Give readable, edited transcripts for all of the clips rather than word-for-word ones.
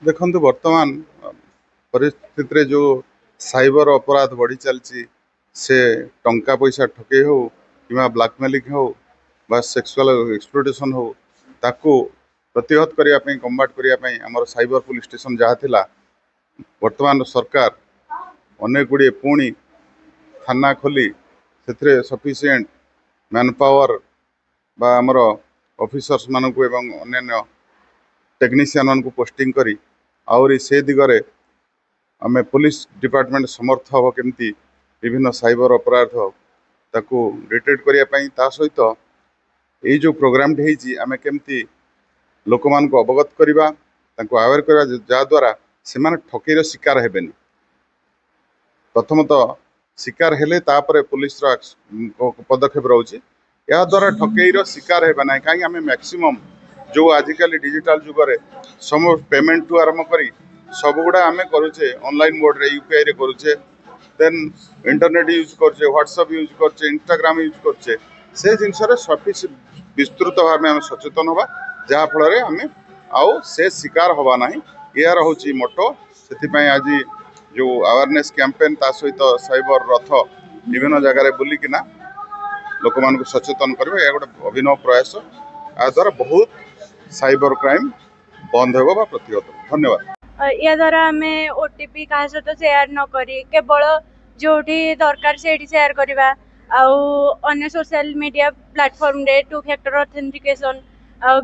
देखु वर्तमान परिस्थिति जो साइबर अपराध बढ़ी चलती से टंका पैसा ठके हो कि ब्लैकमेलिंग हो बा सेक्सुअल एक्सप्लोटेशन हो ताकू प्रतिहत करने कम्बाट करने आमर साइबर पुलिस स्टेशन जहाँ थिला वर्तमान सरकार अनेक गुड़े पुणी थाना खोली से सफिशिएंट मैन पावर बा आमर ऑफिसर्स मानक एवं अन्य टेक्नीशियन मान पोस्टिंग करी आउरी से दिगरे आम पुलिस डिपार्टमेंट समर्थ हम केमती विभिन्न साइबर अपराध ताकू डिटेक्ट करने सहित ये जो प्रोग्राम आम केमती लोक मान अवगत करवा अवेयर करवा जहाद्वारा से ठकईर शिकार हेबेनी प्रथमतः शिकार हेले तापर पुलिस पदक्षेप रोचे या द्वारा ठकईर शिकार हेबा ना कहीं आम मैक्सिमम जो आजिकल डिजिटल जुगरे सम पेमेंट टू आरंभ करी सब गुड़ा आम करुचे ऑनलाइन मोड रे यूपीआई रे करुचे देन इंटरनेट यूज करचे व्हाट्सएप यूज करचे इंस्टाग्राम यूज करचे से जिनसरे सफिस विस्तृत भाव में सचेतन हवा जहाँ फल आम आउ से शिकार हवा ना यार हूँ मोटो से आज जो अवेयरनेस कैंपेन ता सहित साइबर रथ विभिन्न जगह बुलिकिना लोक मान सचेतन करेंगे यह गोटे अभिनव प्रयास आ द्वारा बहुत साइबर क्राइम बंद हो प्रतिहत हो। धन्यवाद। या द्वारा आम ओटीपी क्या सहित सेयार न करी केवल जो दरकार से सेयार करवा अन्य सोशल मीडिया प्लेटफॉर्म रे 2 फैक्टर ऑथेंटिकेशन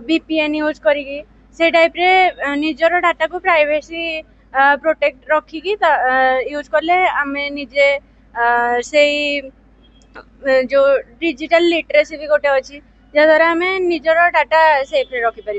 VPN यूज करी से टाइप रे निजर डाटा को प्राइवेसी प्रोटेक्ट रखिकी यूज कले आम निजे से जो डिजिटल लिटरेसी भी गोटे अच्छी जहाद्वारा आम निजर डाटा सेफ रखिपर।